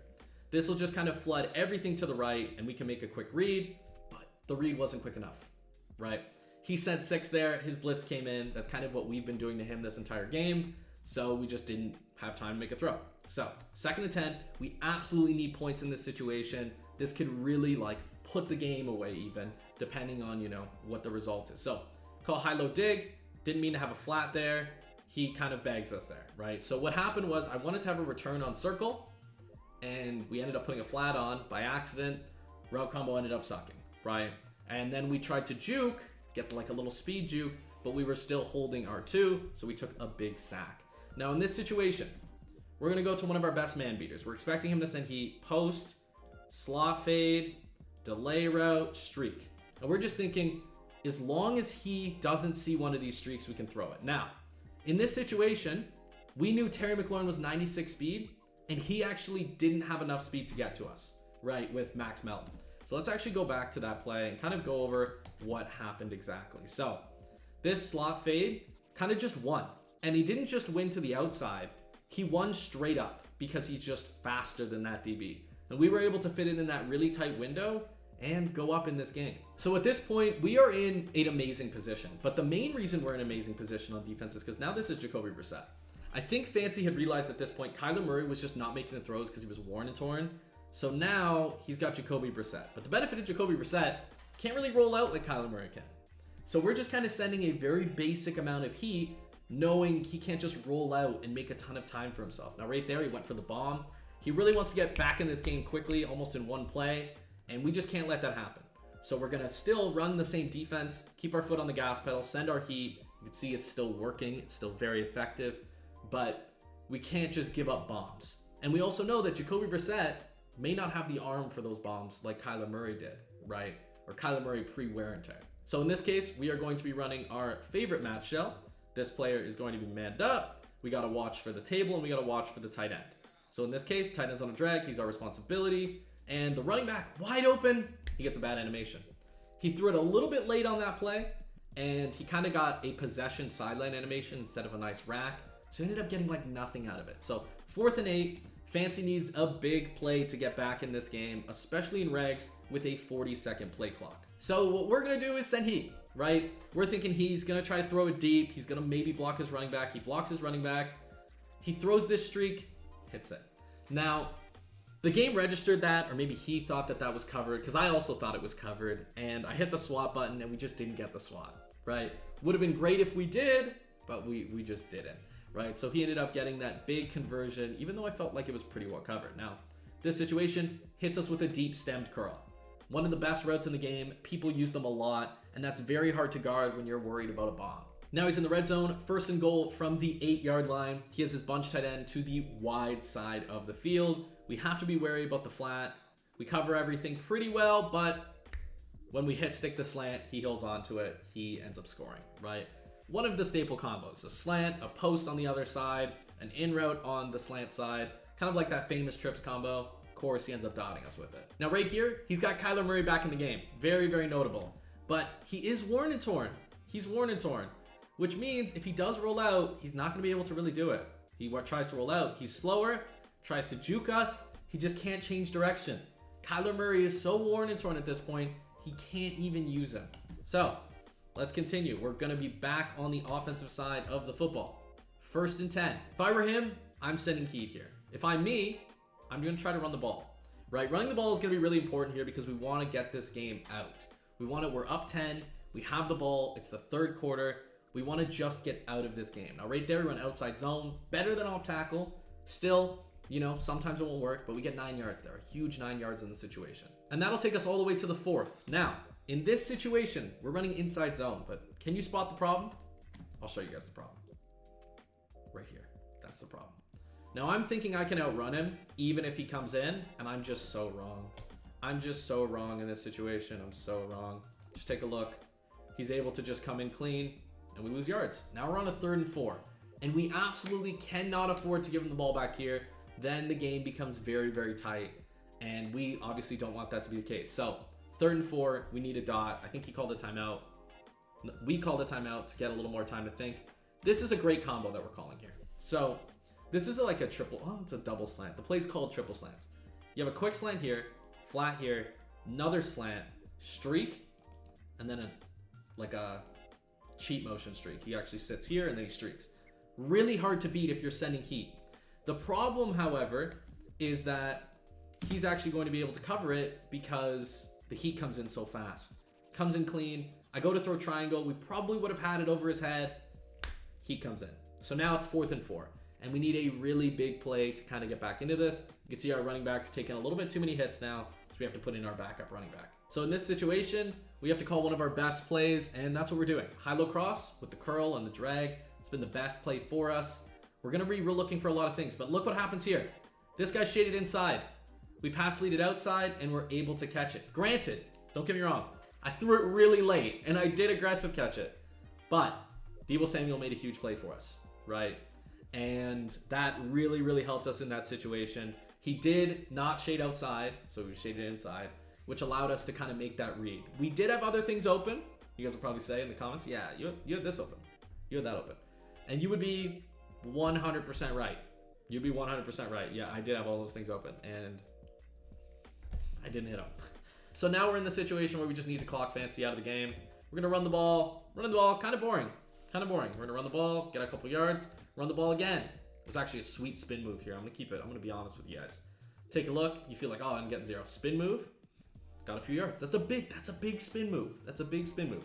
This will just kind of flood everything to the right and we can make a quick read, but the read wasn't quick enough, right? He sent 6 there, his blitz came in. That's kind of what we've been doing to him this entire game. So we just didn't have time to make a throw. So 2nd and 10, we absolutely need points in this situation. This could really like put the game away even, depending on, what the result is. So call high-low dig, didn't mean to have a flat there. He kind of bags us there, right? So what happened was I wanted to have a return on circle and we ended up putting a flat on by accident. Route combo ended up sucking, right? And then we tried to juke, get like a little speed juke, but we were still holding R2, so we took a big sack. Now in this situation, we're gonna go to one of our best man beaters. We're expecting him to send heat, post, slot fade, delay route, streak. And we're just thinking, as long as he doesn't see one of these streaks, we can throw it. Now, in this situation, we knew Terry McLaurin was 96 speed, and he actually didn't have enough speed to get to us, right, with Max Melton. So let's actually go back to that play and kind of go over what happened exactly. So this slot fade kind of just won. And he didn't just win to the outside, he won straight up because he's just faster than that DB. And we were able to fit it in that really tight window and go up in this game. So at this point, we are in an amazing position. But the main reason we're in an amazing position on defense is because now this is Jacoby Brissett. I think Fancy had realized at this point, Kyler Murray was just not making the throws because he was worn and torn. So now he's got Jacoby Brissett. But the benefit of Jacoby Brissett, can't really roll out like Kyler Murray can. So we're just kind of sending a very basic amount of heat, knowing he can't just roll out and make a ton of time for himself. Now right there, he went for the bomb. He really wants to get back in this game quickly, almost in one play, and we just can't let that happen. So we're gonna still run the same defense, keep our foot on the gas pedal, send our heat. You can see it's still working, it's still very effective, but we can't just give up bombs. And we also know that Jacoby Brissett may not have the arm for those bombs like Kyler Murray did, right? Or Kyler Murray pre-wear and tear. So in this case, we are going to be running our favorite match shell. This player is going to be manned up. We got to watch for the table and we got to watch for the tight end. So in this case, tight end's on a drag. He's our responsibility. And the running back wide open, he gets a bad animation. He threw it a little bit late on that play and he kind of got a possession sideline animation instead of a nice rack. So he ended up getting like nothing out of it. So 4th and 8, Fancy needs a big play to get back in this game, especially in regs with a 40-second play clock. So what we're going to do is send heat, right? We're thinking he's going to try to throw it deep. He's going to maybe block his running back. He blocks his running back. He throws this streak, hits it. Now, the game registered that, or maybe he thought that that was covered, because I also thought it was covered, and I hit the swat button, and we just didn't get the swat, right? Would have been great if we did, but we just didn't, right? So he ended up getting that big conversion, even though I felt like it was pretty well covered. Now, this situation hits us with a deep stemmed curl. One of the best routes in the game, people use them a lot, and that's very hard to guard when you're worried about a bomb. Now he's in the red zone, 1st and goal from the 8-yard line. He has his bunch tight end to the wide side of the field. We have to be wary about the flat. We cover everything pretty well, but when we hit stick the slant, he holds on to it. He ends up scoring, right? One of the staple combos, a slant, a post on the other side, an in route on the slant side, kind of like that famous trips combo. course, he ends up dotting us with it. Now, right here, he's got Kyler Murray back in the game. Very, very notable. But he is worn and torn. He's worn and torn, which means if he does roll out, he's not going to be able to really do it. He tries to roll out. He's slower, tries to juke us. He just can't change direction. Kyler Murray is so worn and torn at this point, he can't even use him. So let's continue. We're going to be back on the offensive side of the football. 1st and 10. If I were him, I'm sending heat here. If I'm me, I'm going to try to run the ball, right? Running the ball is going to be really important here because we want to get this game out. We're up 10. We have the ball. It's the 3rd quarter. We want to just get out of this game. Now, right there, we run outside zone. Better than off tackle. Still, you know, sometimes it won't work, but we get 9 yards there. A huge 9 yards in the situation. And that'll take us all the way to the 4th. Now, in this situation, we're running inside zone, but can you spot the problem? I'll show you guys the problem. Right here. That's the problem. Now, I'm thinking I can outrun him, even if he comes in, and I'm just so wrong. I'm just so wrong in this situation. I'm so wrong. Just take a look. He's able to just come in clean, and we lose yards. Now we're on a 3rd and 4, and we absolutely cannot afford to give him the ball back here. Then the game becomes very, very tight, and we obviously don't want that to be the case. So 3rd and 4, we need a dot. I think he called a timeout. We called a timeout to get a little more time to think. This is a great combo that we're calling here. So this is like a triple, it's a double slant. The play's called triple slants. You have a quick slant here, flat here, another slant, streak, and then like a cheat motion streak. He actually sits here and then he streaks. Really hard to beat if you're sending heat. The problem, however, is that he's actually going to be able to cover it because the heat comes in so fast. Comes in clean. I go to throw triangle. We probably would have had it over his head. Heat comes in. So now it's 4th and 4. And we need a really big play to kind of get back into this. You can see our running back's taking a little bit too many hits now, so we have to put in our backup running back. So in this situation, we have to call one of our best plays, and that's what we're doing. High-low cross with the curl and the drag. It's been the best play for us. We're going to be looking for a lot of things, but look what happens here. This guy's shaded inside. We pass lead it outside, and we're able to catch it. Granted, don't get me wrong, I threw it really late, and I did aggressive catch it. But Deebo Samuel made a huge play for us, right? And that really, really helped us in that situation. He did not shade outside, so we shaded inside, which allowed us to kind of make that read. We did have other things open. You guys will probably say in the comments, yeah, you had this open. You had that open. And you would be 100% right. You'd be 100% right. Yeah, I did have all those things open, and I didn't hit them. So now we're in the situation where we just need to clock Fancy out of the game. We're going to run the ball. Running the ball, kind of boring. Kind of boring. We're going to run the ball, get a couple yards, run the ball again. It was actually a sweet spin move here. I'm going to keep it. I'm going to be honest with you guys. Take a look. You feel like, oh, I'm getting 0. Spin move. Got a few yards. That's a big spin move. That's a big spin move.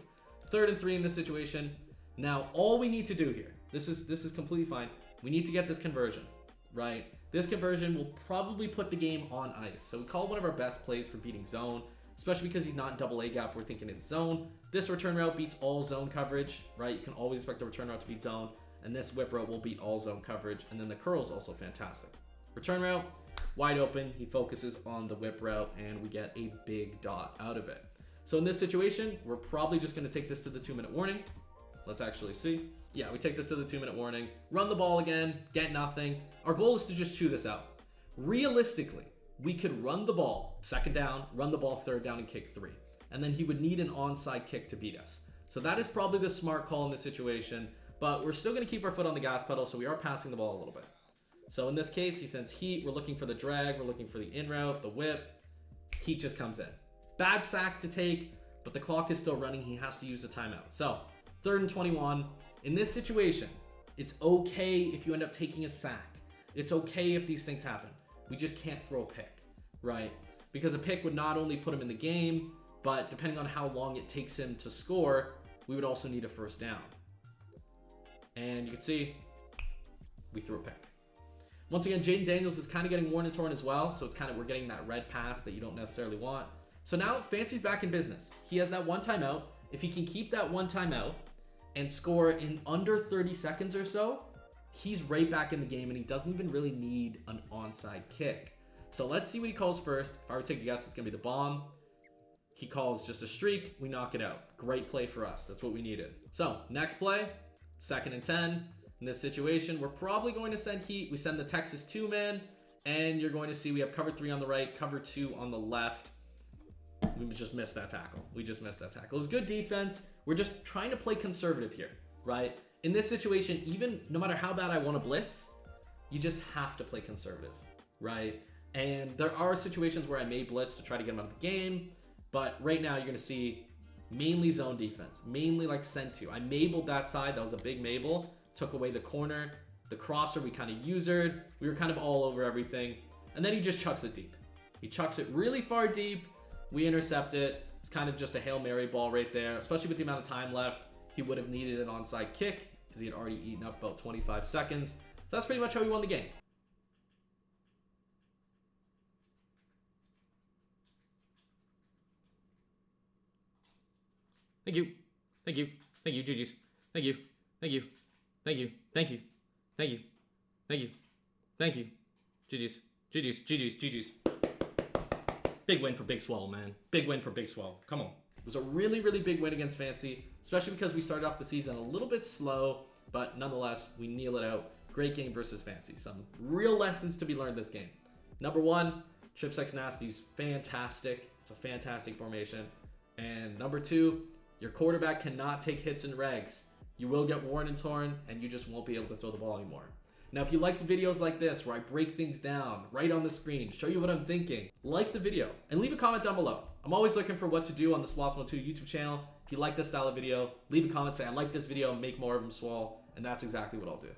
3rd and 3 in this situation. Now, all we need to do here, this is completely fine. We need to get this conversion, right? This conversion will probably put the game on ice. So we call one of our best plays for beating zone, especially because he's not in double A gap. We're thinking it's zone. This return route beats all zone coverage, right? You can always expect the return route to beat zone. And this whip route will beat all zone coverage. And then the curl is also fantastic. Return route, wide open. He focuses on the whip route, and we get a big dot out of it. So in this situation, we're probably just going to take this to the 2-minute warning. Let's actually see. Yeah, we take this to the 2-minute warning. Run the ball again, get nothing. Our goal is to just chew this out. Realistically, we could run the ball, 2nd down, run the ball 3rd down, and kick 3. And then he would need an onside kick to beat us. So that is probably the smart call in this situation. But we're still going to keep our foot on the gas pedal, so we are passing the ball a little bit. So in this case, he sends heat. We're looking for the drag. We're looking for the in route, the whip. Heat just comes in. Bad sack to take, but the clock is still running. He has to use a timeout. So 3rd and 21. In this situation, it's okay if you end up taking a sack. It's okay if these things happen. We just can't throw a pick, right? Because a pick would not only put him in the game, but depending on how long it takes him to score, we would also need a 1st down. And you can see, we threw a pick. Once again, Jaden Daniels is kind of getting worn and torn as well. So it's kind of, we're getting that red pass that you don't necessarily want. So now Fancy's back in business. He has that 1 timeout. If he can keep that 1 timeout and score in under 30 seconds or so, he's right back in the game, and he doesn't even really need an onside kick. So let's see what he calls first. If I were to take a guess, it's going to be the bomb. He calls just a streak. We knock it out. Great play for us. That's what we needed. So next play. 2nd and 10. In this situation, we're probably going to send heat. We send the Texas 2-man, And you're going to see we have cover 3 on the right, cover 2 on the left. We just missed that tackle. We just missed that tackle. It was good defense. We're just trying to play conservative here, right? In this situation, even no matter how bad I want to blitz, you just have to play conservative, right? And there are situations where I may blitz to try to get him out of the game, but right now you're going to see mainly zone defense, mainly like sent to. I mabled that side. That was a big mabel. Took away the corner. The crosser we kind of usered. We were kind of all over everything. And then he just chucks it deep. He chucks it really far deep. We intercept it. It's kind of just a Hail Mary ball right there, especially with the amount of time left. He would have needed an onside kick because he had already eaten up about 25 seconds. So that's pretty much how we won the game. Thank you. Thank you. Thank you, GG's. Thank you. Thank you. Thank you. Thank you. Thank you. Thank you. Thank you. GG's. GG's. GG's. GG's. Big win for Big Swell, man. Big win for Big Swell. Come on. It was a really, really big win against Fancy, especially because we started off the season a little bit slow, but nonetheless, we kneel it out. Great game versus Fancy. Some real lessons to be learned this game. Number 1, Trip 6 Nasty's fantastic. It's a fantastic formation. And number 2, your quarterback cannot take hits and regs. You will get worn and torn, and you just won't be able to throw the ball anymore. Now, if you liked videos like this, where I break things down right on the screen, show you what I'm thinking, like the video, and leave a comment down below. I'm always looking for what to do on the Swasmo2 YouTube channel. If you like this style of video, leave a comment, say I like this video, make more of them, Swall, and that's exactly what I'll do.